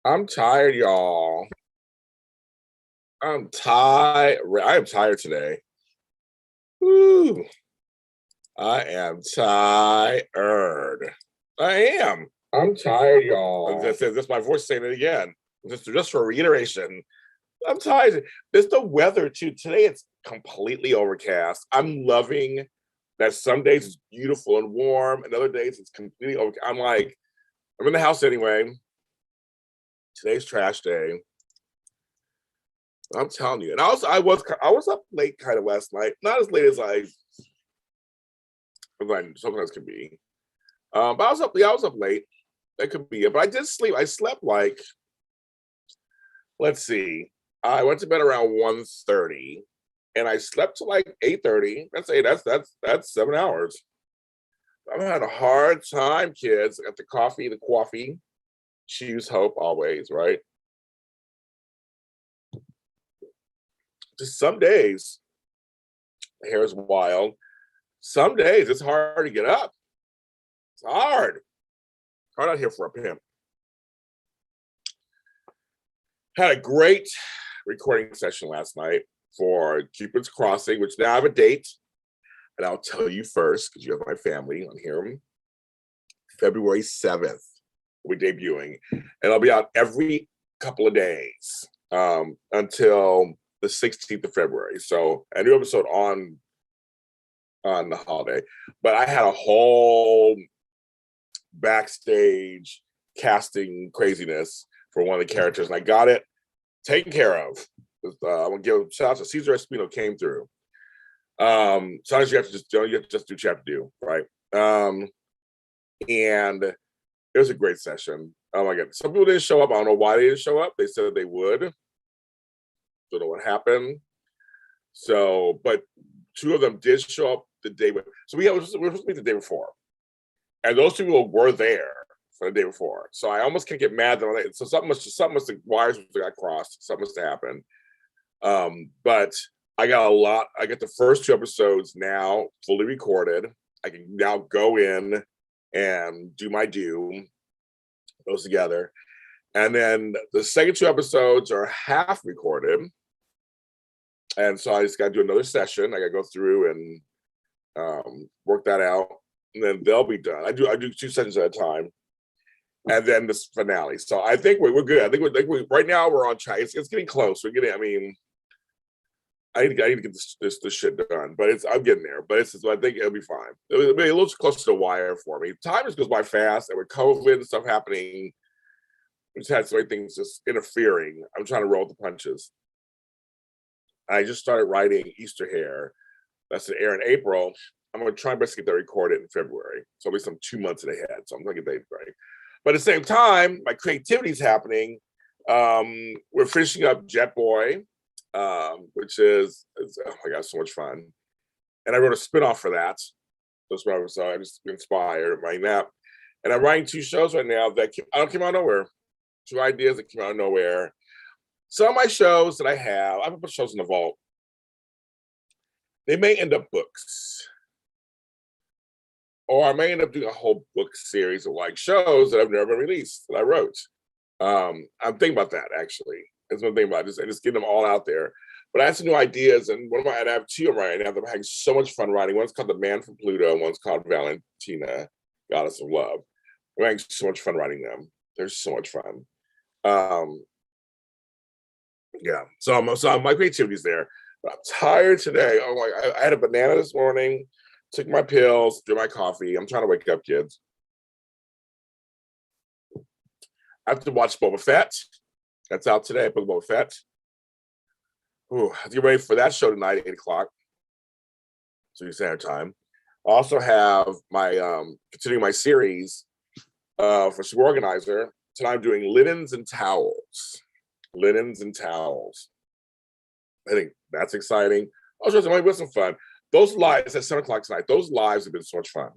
I'm tired, y'all. I'm tired. I am tired today. Woo. I am tired. I am. I'm tired, y'all. That's my voice saying it again. Just for reiteration. I'm tired. It's the weather too. Today it's completely overcast. I'm loving that some days it's beautiful and warm, and other days it's completely overcast. I'm in the house anyway. Today's trash day. I'm telling you. And I was up late kind of last night. Not as late as I sometimes can be. But I was up late. That could be it. But I did sleep. I slept let's see. I went to bed around 1:30 and I slept till like 8:30. That's 7 hours. I've had a hard time, kids. I got the coffee. Choose hope always, right? Just some days, hair is wild. Some days it's hard to get up. It's hard. Hard out here for a pimp. Had a great recording session last night for Cupid's Crossing, which now I have a date. And I'll tell you first, because you have my family on here. February 7th, we're debuting. And I'll be out every couple of days until the 16th of February. So a new episode on the holiday. But I had a whole backstage casting craziness for one of the characters, and I got it taken care of. I want to give a shout out to Cesar Espino came through. Sometimes you have to just do what you have to do, right? And it was a great session. Oh my god, some people didn't show up. I don't know why they didn't show up. They said they would. Don't know what happened. So, but two of them did show up the day. So we were supposed to meet the day before, and those two people were there for the day before. So I almost can't get mad that so something must have wires must have got crossed. Something must have happened. But I got the first two episodes now fully recorded. I can now go in and do my due, those together. And then the second two episodes are half recorded. And so I just got to do another session. I got to go through and work that out. And then they'll be done. I do two sessions at a time. And then this finale. So I think we're good. I think we right now we're on track. It's getting close. I need to get this shit done, but I'm getting there. But I think it'll be fine. It'll be a little close to the wire for me. Time just goes by fast, and with COVID and stuff happening, we just had so many things just interfering. I'm trying to roll the punches. I just started writing Easter Hair. That's to air in April. I'm going to try my best to get that recorded in February. So it'll be some 2 months ahead. So I'm going to get that right. But at the same time, my creativity is happening. We're finishing up Jet Boy, which is oh my god, so much fun. And I wrote a spinoff for that. So I just inspired writing that. And I'm writing two shows right now that came out of nowhere. Two ideas that came out of nowhere. Some of my shows that I have a bunch of shows in the vault. They may end up books. Or I may end up doing a whole book series of like shows that I've never released that I wrote. I'm thinking about that actually. That's one thing about it. Just getting them all out there. But I have some new ideas, and I have two of them right now that I'm having so much fun writing. One's called The Man from Pluto, and one's called Valentina, Goddess of Love. I'm having so much fun writing them. They're so much fun. Yeah. So my creativity's there. But I'm tired today. Oh my! I had a banana this morning. Took my pills, drank my coffee. I'm trying to wake up, kids. I have to watch Boba Fett. That's out today. Boba Fett. Ooh, get ready for that show tonight at 8 o'clock. So you Standard Time. I also have my continuing my series for Super Organizer. Tonight I'm doing linens and towels. Linens and towels. I think that's exciting. Also, it might be some fun. Those lives at 7 o'clock tonight, those lives have been so much fun.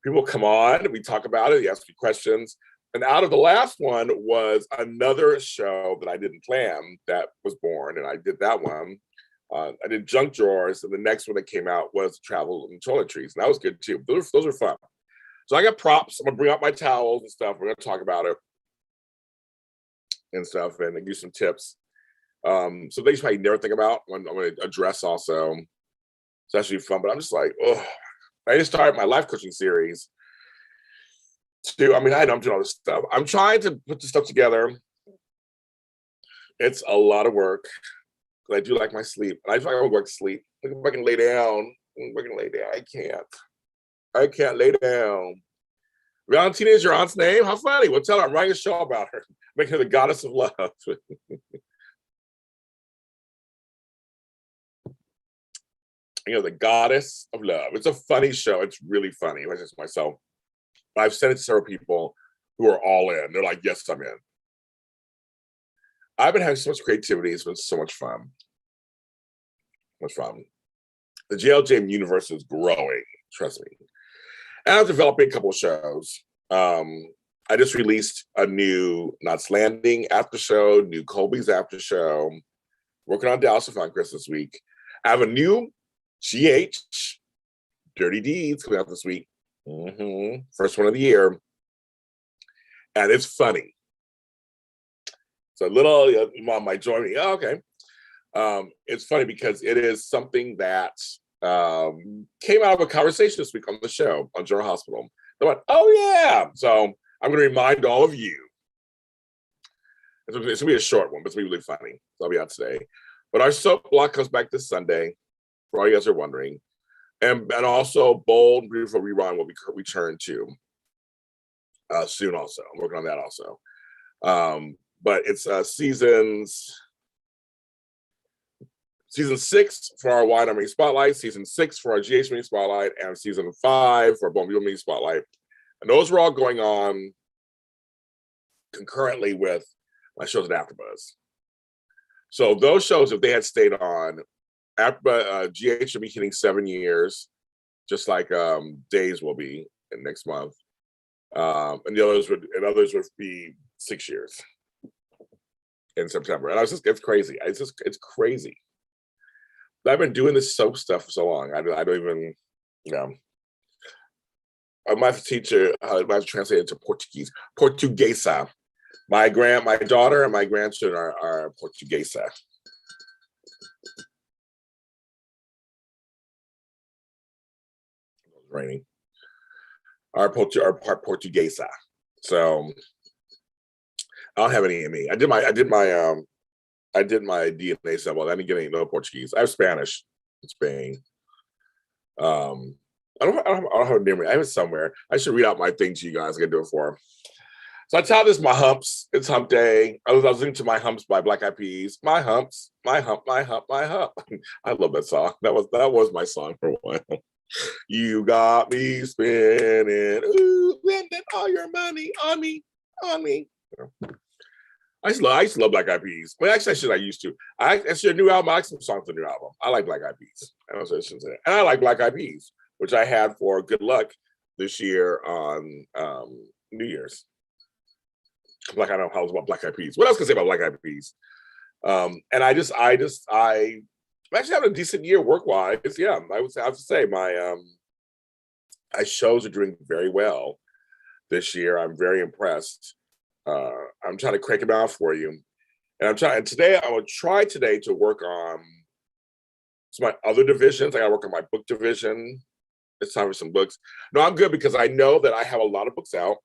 People come on, we talk about it, you ask me questions. And out of the last one was another show that I didn't plan that was born, and I did that one. I did Junk Drawers, and the next one that came out was Travel and Toiletries, and that was good too. Those are fun. So I got props. I'm gonna bring out my towels and stuff. We're gonna talk about it. and stuff, and they give you some tips. So things you probably never think about when I'm going to address also. It's actually fun, but I'm just like, oh, I just started my life coaching series. I mean, I know I'm doing all this stuff. I'm trying to put this stuff together. It's a lot of work because I do like my sleep. And I feel like I would work sleep. If I can lay down, I can't. I can't lay down. Valentina is your aunt's name? How funny. Well, tell her I'm writing a show about her. Make her the goddess of love. The goddess of love. It's a funny show. It's really funny. I just myself. I've sent it to several people who are all in. They're like, yes, I'm in. I've been having so much creativity. It's been so much fun. Much fun. The JLJ universe is growing. Trust me. And I'm developing a couple of shows. I just released a new Knots Landing after show, new Colby's after show. Working on Dallas to Find Chris this week. I have a new GH Dirty Deeds coming out this week. First one of the year. And it's funny. So little mom might join me. Oh, okay. It's funny because it is something that came out of a conversation this week on the show on General Hospital. They went, oh yeah. So I'm going to remind all of you. It's going to be a short one, but it's going to be really funny. So I'll be out today. But our soap block comes back this Sunday, for all you guys are wondering. And also Bold and Beautiful Rerun will be returned to soon also. I'm working on that also. But it's season 6 for our Wide Army Spotlight, season 6 for our GH Mini Spotlight, and season 5 for our Bone Mini Spotlight. And those were all going on concurrently with my shows at AfterBuzz. So those shows, if they had stayed on, GH should be hitting 7 years, just like Days will be in next month, and others would be 6 years in September. And it's crazy. It's crazy. I've been doing this soap stuff for so long. I don't even, I might have to teach her. I might have to translate it to Portuguese. Portuguesa. My daughter and my grandchildren are Portuguesa. Raining. Our Portuguesa. So I don't have any in me. I did my DNA sample. I didn't get any no Portuguese. I have Spanish in Spain. I don't have a memory. I have it somewhere. I should read out my thing to you guys. I can do it for them. So I tell this my humps. It's hump day. I was listening to My Humps by Black Eyed Peas. My humps, my hump, my hump, my hump. I love that song. That was my song for a while. You got me spinning. Ooh, spending all your money on me. I used to love Black Eyed Peas. Well, actually, I used to. That's your new album. I like some songs on the new album. I like Black Eyed Peas. And I like Black Eyed Peas, which I had for Good Luck this year on New Year's. Like I don't know how it was about Black Eyed Peas. What else can I say about Black Eyed Peas? And I'm actually having a decent year work-wise. Yeah, I have to say my shows are doing very well this year. I'm very impressed. I'm trying to crank them out for you. And I will try today to work on some of my other divisions. I got to work on my book division. It's time for some books. No, I'm good because I know that I have a lot of books out.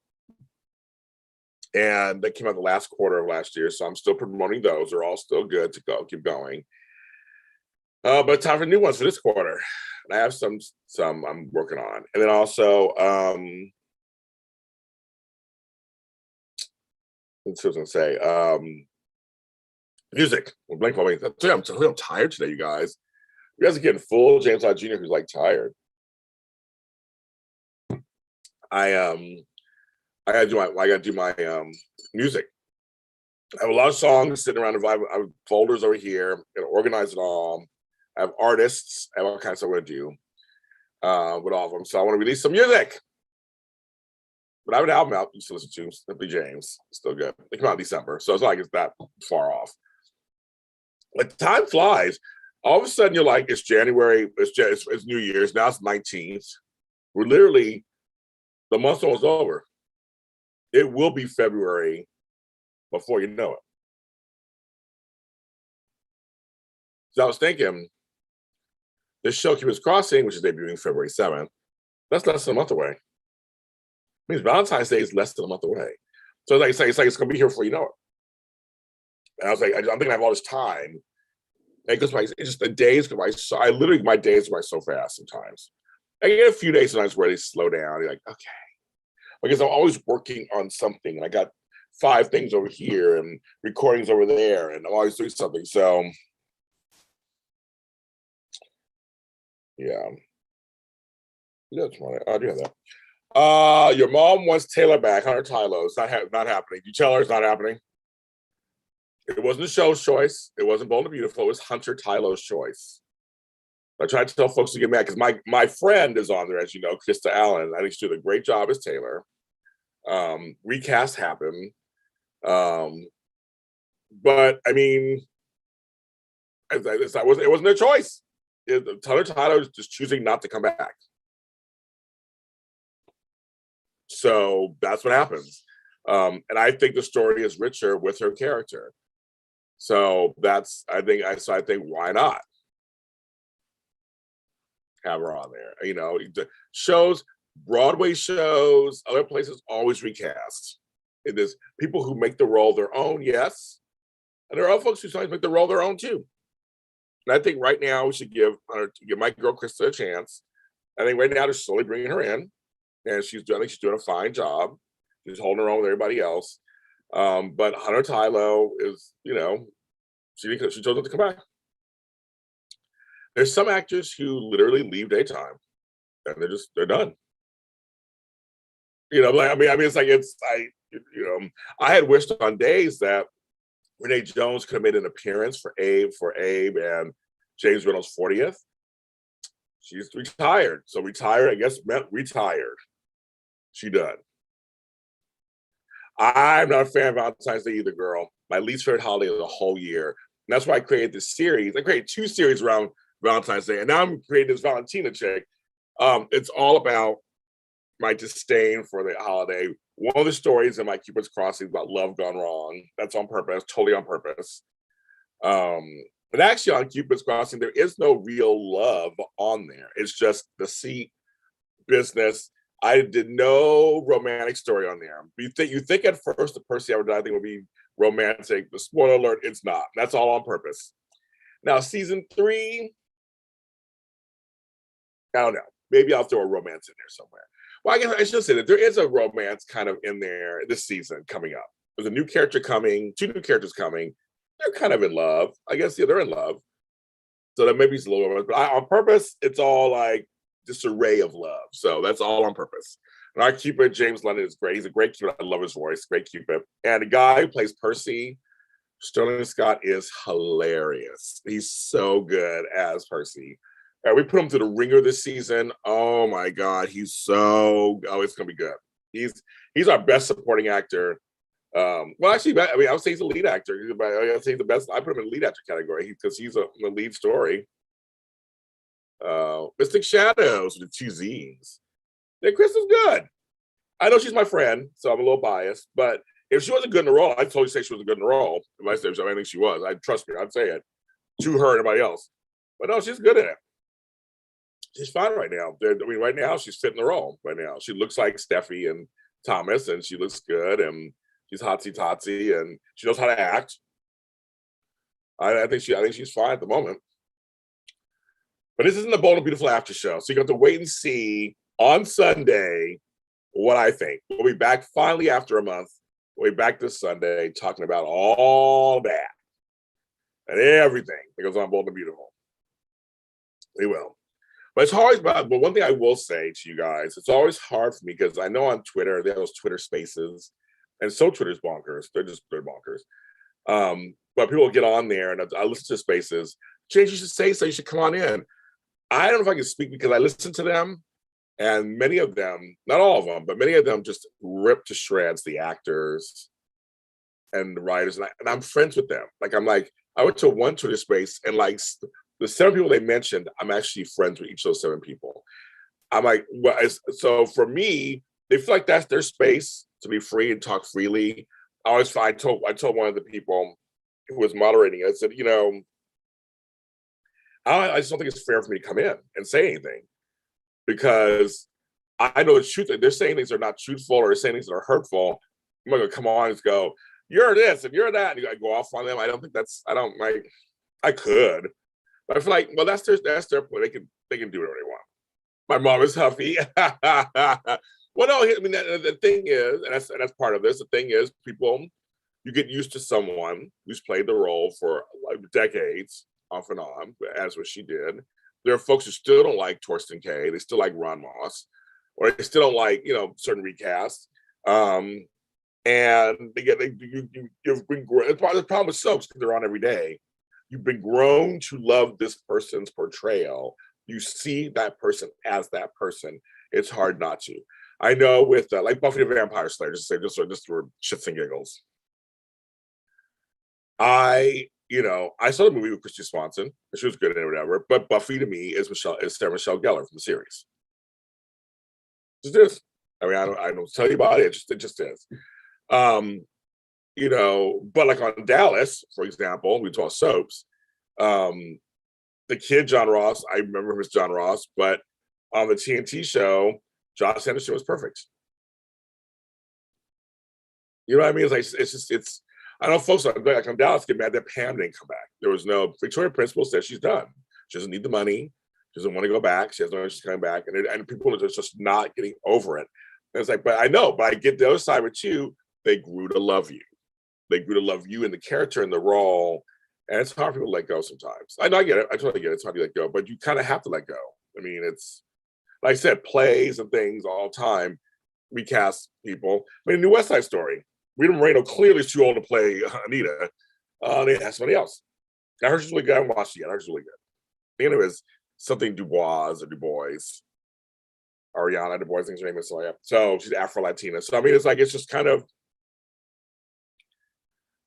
And they came out the last quarter of last year. So I'm still promoting those. They're all still good to go, keep going. But time for new ones for this quarter. And I have some I'm working on. And then also, what was I going to say? Music. Well, Blink on me. I'm tired today, you guys. You guys are getting full James Lott Jr., who's like tired. I gotta do my music. I have a lot of songs sitting around. I have folders over here. I'm gonna organize it all. I have artists. I have all kinds of stuff I'm gonna do with all of them. So I want to release some music. But I have an album out you can listen to, Simply James. It's still good. It came out in December, so it's not like it's that far off. Like time flies. All of a sudden, you're like, it's January. It's New Year's. Now it's 19th. We're literally the month's almost over. It will be February before you know it. So I was thinking, this show Cupid's Crossing, which is debuting February 7th, that's less than a month away. It means Valentine's Day is less than a month away. So it's like it's gonna be here before you know it. And I was like, I'm thinking I have all this time. And it goes by, it's just the days go by. So I literally, my days go by so fast sometimes. I get a few days sometimes where they slow down. You're like, okay. Because I'm always working on something. I got 5 things over here and recordings over there, and I'm always doing something. So yeah. Yeah, I do have that. Your mom wants Taylor back, Hunter Tylo. It's not happening. You tell her it's not happening. It wasn't the show's choice. It wasn't Bold and Beautiful. It was Hunter Tylo's choice. I tried to tell folks to get mad because my friend is on there, as you know, Krista Allen. I think she did a great job as Taylor. Recast happened. But I mean, it wasn't their choice. Hunter Tylo was just choosing not to come back. So that's what happens. And I think the story is richer with her character. So I think why not have her on there? You know, the shows, Broadway shows, other places always recast. It is people who make the role their own, yes. And there are folks who sometimes make the role their own too. And I think right now we should give my girl Krista a chance. I think right now they're slowly bringing her in, and she's doing a fine job. She's holding her own with everybody else. But Hunter Tylo is, you know, she chose not to come back. There's some actors who literally leave daytime, and they're done. You know, like I mean, it's like I had wished on days that Renee Jones could have made an appearance for Abe and James Reynolds' 40th. She's retired. So retired, I guess, meant retired. She done. I'm not a fan of Valentine's Day either, girl. My least favorite holiday of the whole year. And that's why I created this series. I created 2 series around Valentine's Day. And now I'm creating this Valentina chick. It's all about my disdain for the holiday. One of the stories in my Cupid's Crossing is about love gone wrong. That's on purpose, totally on purpose. But actually on Cupid's Crossing, there is no real love on there. It's just deceit, business. I did no romantic story on there. You think at first the Percy Ever Died thing would be romantic. The spoiler alert, it's not. That's all on purpose. Now, season 3, I don't know. Maybe I'll throw a romance in there somewhere. Well, I guess I should say that there is a romance kind of in there this season coming up. There's a new character coming, 2 new characters coming. They're kind of in love. I guess, yeah, they're in love. So that maybe it's a little romance. But on purpose, it's all like this array of love. So that's all on purpose. And our Cupid, James London, is great. He's a great Cupid. I love his voice. Great Cupid. And the guy who plays Percy, Sterling Scott, is hilarious. He's so good as Percy. We put him to the ringer this season. Oh my God, it's gonna be good. He's our best supporting actor. Well, actually, I mean, I would say he's a lead actor. But I would say the best. I put him in the lead actor category because he's the lead story. Mystic Shadows with the 2 Z's. Yeah, Kristen's good. I know she's my friend, so I'm a little biased. But if she wasn't good in the role, I'd totally say she wasn't good in the role. If I think she was, trust me, I'd say it to her and everybody else. But no, she's good at it. She's fine right now. I mean, right now she's fitting the role. Right now, she looks like Steffi and Thomas, and she looks good, and she's hotsy-totsy, and she knows how to act. I think she's fine at the moment. But this isn't the Bold and Beautiful after show, so you have to wait and see on Sunday what I think. We'll be back finally after a month. We'll be back this Sunday talking about all that and everything that goes on Bold and Beautiful. We will. But it's always about, but one thing I will say to you guys, it's always hard for me because I know on Twitter, they have those Twitter spaces, and so Twitter's bonkers. They're bonkers. But people will get on there and I listen to spaces. James, you should say so, you should come on in. I don't know if I can speak because I listen to them, and many of them, not all of them, but many of them just rip to shreds the actors and the writers. And I'm friends with them. I went to one Twitter space and like the 7 people they mentioned, I'm actually friends with each of those 7 people. I'm like, well, so for me, they feel like that's their space to be free and talk freely. I told one of the people who was moderating, I said, you know, I just don't think it's fair for me to come in and say anything because I know the truth. They're saying things that are not truthful or they're saying things that are hurtful. I'm not gonna come on and go, you're this and you're that, and you gotta go off on them. I don't think that's. I don't like. I could, but I feel like, well, that's their point. They can do whatever they want. My mom is huffy. Well, no, I mean the thing is, and that's part of this. The thing is, people, you get used to someone who's played the role for like decades, off and on, as what she did. There are folks who still don't like Torsten K. They still like Ron Moss, or they still don't like certain recasts. And you've been it's part of the problem with soaps because they're on every day. You've been grown to love this person's portrayal. You see that person as that person. It's hard not to. I know with like Buffy the Vampire Slayer, just for shits and giggles. I saw the movie with Christy Swanson, and she was good in it, whatever. But Buffy to me is Sarah Michelle Gellar from the series. Just is. I mean, I don't tell you about it. It just is. But like on Dallas, for example, we talk soaps. The kid John Ross, I remember him as John Ross, but on the TNT show, Josh Anderson was perfect. You know what I mean? It's I know folks like on Dallas get mad that Pam didn't come back. There was no Victoria Principal said she's done. She doesn't need the money. She doesn't want to go back. She has no interest in coming back, and people are just not getting over it. And it's like, but I know, but I get the other side with you. They grew to love you. They grew to love you and the character and the role. And it's hard for people to let go sometimes. I know, I get it. I totally get it. It's hard to let go, but you kind of have to let go. I mean, it's like I said, plays and things all the time recast people. I mean, New West Side Story. Rita Moreno clearly is too old to play Anita. They had somebody else. I heard she's really good. I haven't watched it yet. I heard she's really good. I think it was something Dubois or Du Bois. Ariana Du Bois, I think her name is. So she's Afro Latina. So I mean, it's just kind of.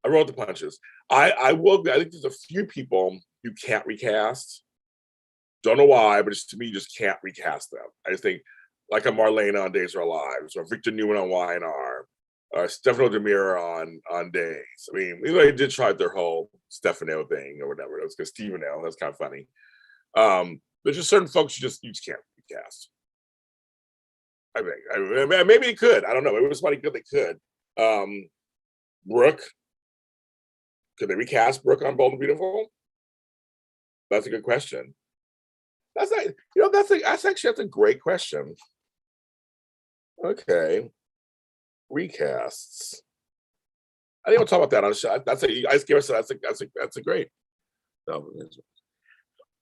I rolled the punches. I think there's a few people you can't recast. Don't know why, but to me, you just can't recast them. I just think like a Marlena on Days of Our Lives, or Victor Newman on YNR, or Stefano Demira on Days. I mean, they did try their whole Stefano thing or whatever. It was because Stefano. That's kind of funny. There's just certain folks you just can't recast. I think maybe they could. I don't know. Maybe it was somebody good they could. Brooke. Could they recast Brooke on Bold and Beautiful? That's a good question. That's a great question. Okay, recasts. I think we'll talk about that on the show. I just gave us that's a great. No,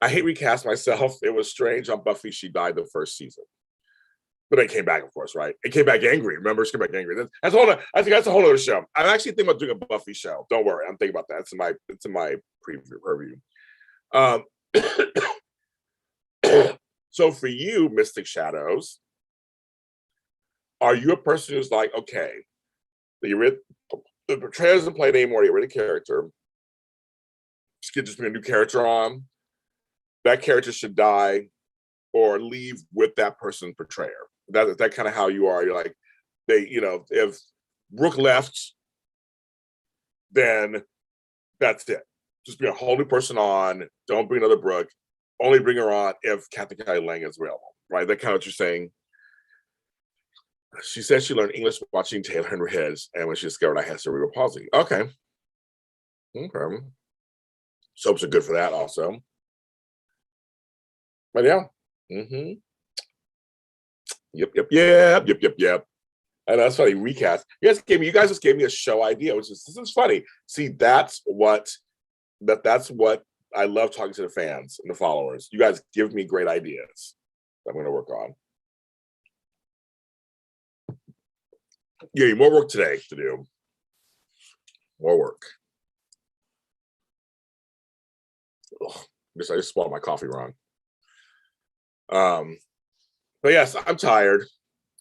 I hate recast myself. It was strange on Buffy. She died the first season. But it came back, of course, right? It came back angry. Remember, she came back angry. I think that's a whole other show. I'm actually thinking about doing a Buffy show. Don't worry, I'm thinking about that. It's in my preview. So for you, Mystic Shadows, are you a person who's like, okay, the portrayal doesn't play anymore, you read a character, just bring a new character on, that character should die or leave with that person's portrayer? That kind of how you are. You're like, if Brooke left, then that's it. Just bring a whole new person on. Don't bring another Brooke. Only bring her on if Kathy Kelly Lang is available. Right? That kind of what you're saying. She said she learned English watching Taylor and Reds, and when she discovered I had cerebral palsy. Okay. Soaps are good for that also. But yeah. Mm-hmm. Yep. And that's funny. Recast. You guys just gave me a show idea, which is this is funny. See, that's what I love talking to the fans and the followers. You guys give me great ideas that I'm going to work on. Yeah, more work today to do. More work. Ugh, I just swallowed my coffee wrong. But yes, I'm tired.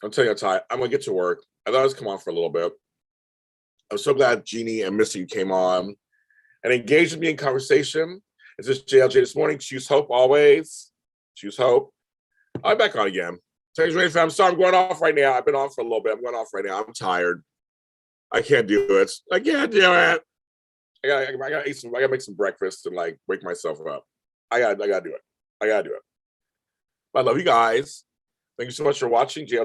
I'm telling you, I'm tired. I'm gonna get to work. I thought I was come on for a little bit. I'm so glad Jeannie and Missy came on and engaged with me in conversation. Is this JLJ this morning? Choose hope always. Choose hope. I'm back on again. Thanks, Rain Fam. Sorry, I'm going off right now. I've been on for a little bit. I'm going off right now. I'm tired. I can't do it. I can't do it. I gotta make some breakfast and like wake myself up. I gotta do it. I love you guys. Thank you so much for watching JLJ